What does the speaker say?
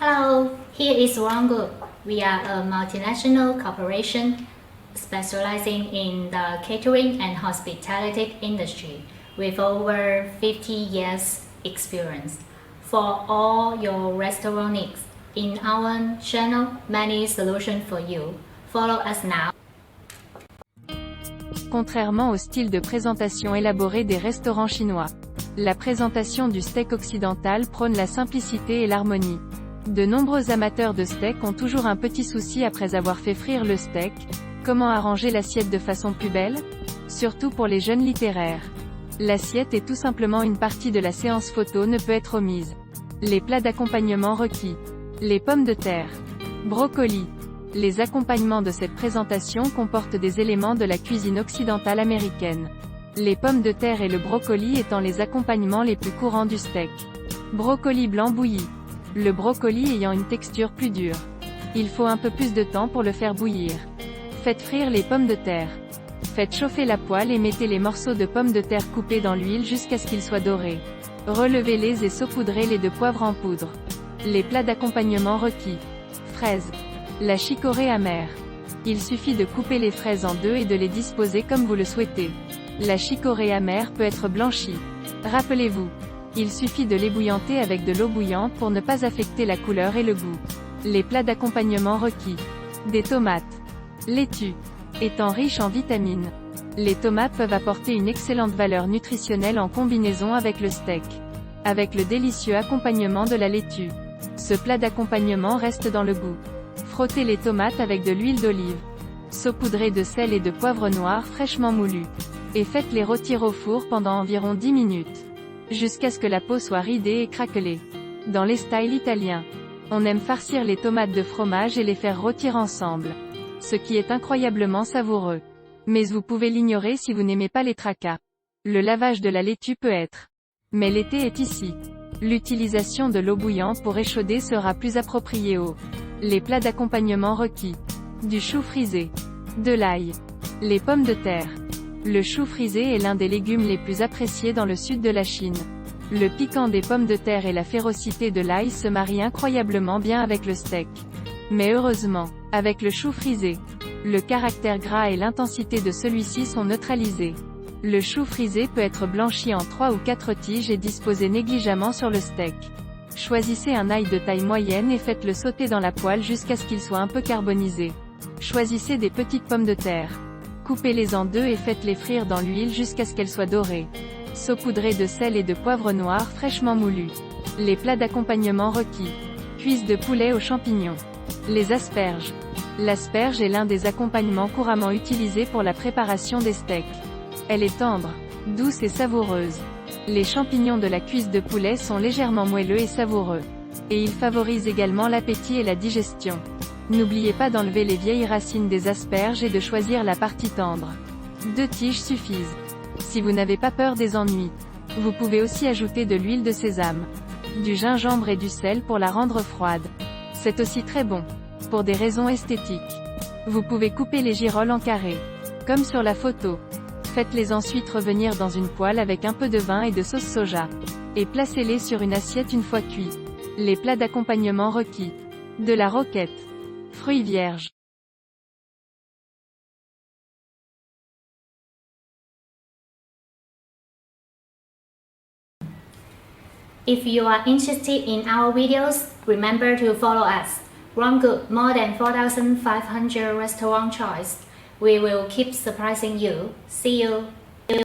Hello, here is Wrong Group. We are a multinational corporation specializing in the catering and hospitality industry with over 50 years experience. For all your restaurant needs, in our channel, many solutions for you. Follow us now. Contrairement au style de présentation élaboré des restaurants chinois, la présentation du steak occidental prône la simplicité et l'harmonie. De nombreux amateurs de steak ont toujours un petit souci après avoir fait frire le steak. Comment arranger l'assiette de façon plus belle? Surtout pour les jeunes littéraires. L'assiette est tout simplement une partie de la séance photo ne peut être omise. Les plats d'accompagnement requis. Les pommes de terre. Brocoli. Les accompagnements de cette présentation comportent des éléments de la cuisine occidentale américaine. Les pommes de terre et le brocoli étant les accompagnements les plus courants du steak. Brocoli blanc bouilli. Le brocoli ayant une texture plus dure. Il faut un peu plus de temps pour le faire bouillir. Faites frire les pommes de terre. Faites chauffer la poêle et mettez les morceaux de pommes de terre coupés dans l'huile jusqu'à ce qu'ils soient dorés. Relevez-les et saupoudrez-les de poivre en poudre. Les plats d'accompagnement requis. Fraises. La chicorée amère. Il suffit de couper les fraises en deux et de les disposer comme vous le souhaitez. La chicorée amère peut être blanchie. Rappelez-vous, il suffit de l'ébouillanter avec de l'eau bouillante pour ne pas affecter la couleur et le goût. Les plats d'accompagnement requis. Des tomates. Laitue. Étant riche en vitamines, les tomates peuvent apporter une excellente valeur nutritionnelle en combinaison avec le steak. Avec le délicieux accompagnement de la laitue. Ce plat d'accompagnement reste dans le goût. Frottez les tomates avec de l'huile d'olive. Saupoudrez de sel et de poivre noir fraîchement moulu. Et faites-les rôtir au four pendant environ 10 minutes. Jusqu'à ce que la peau soit ridée et craquelée. Dans les styles italiens, on aime farcir les tomates de fromage et les faire rôtir ensemble. Ce qui est incroyablement savoureux. Mais vous pouvez l'ignorer si vous n'aimez pas les tracas. Le lavage de la laitue peut être. Mais l'été est ici. L'utilisation de l'eau bouillante pour échauder sera plus appropriée aux. Les plats d'accompagnement requis. Du chou frisé. De l'ail. Les pommes de terre. Le chou frisé est l'un des légumes les plus appréciés dans le sud de la Chine. Le piquant des pommes de terre et la férocité de l'ail se marient incroyablement bien avec le steak. Mais heureusement, avec le chou frisé, le caractère gras et l'intensité de celui-ci sont neutralisés. Le chou frisé peut être blanchi en 3 ou 4 tiges et disposé négligemment sur le steak. Choisissez un ail de taille moyenne et faites-le sauter dans la poêle jusqu'à ce qu'il soit un peu carbonisé. Choisissez des petites pommes de terre. Coupez-les en deux et faites-les frire dans l'huile jusqu'à ce qu'elles soient dorées. Saupoudrez de sel et de poivre noir fraîchement moulu. Les plats d'accompagnement requis. Cuisse de poulet aux champignons. Les asperges. L'asperge est l'un des accompagnements couramment utilisés pour la préparation des steaks. Elle est tendre, douce et savoureuse. Les champignons de la cuisse de poulet sont légèrement moelleux et savoureux. Et ils favorisent également l'appétit et la digestion. N'oubliez pas d'enlever les vieilles racines des asperges et de choisir la partie tendre. 2 tiges suffisent. Si vous n'avez pas peur des ennuis, vous pouvez aussi ajouter de l'huile de sésame, du gingembre et du sel pour la rendre froide. C'est aussi très bon, pour des raisons esthétiques. Vous pouvez couper les girolles en carrés, comme sur la photo. Faites-les ensuite revenir dans une poêle avec un peu de vin et de sauce soja. Et placez-les sur une assiette une fois cuits. Les plats d'accompagnement requis. De la roquette. Fruits vierges. If you are interested in our videos, remember to follow us. Wrong Group, more than 4,500 restaurant choice. We will keep surprising you. See you.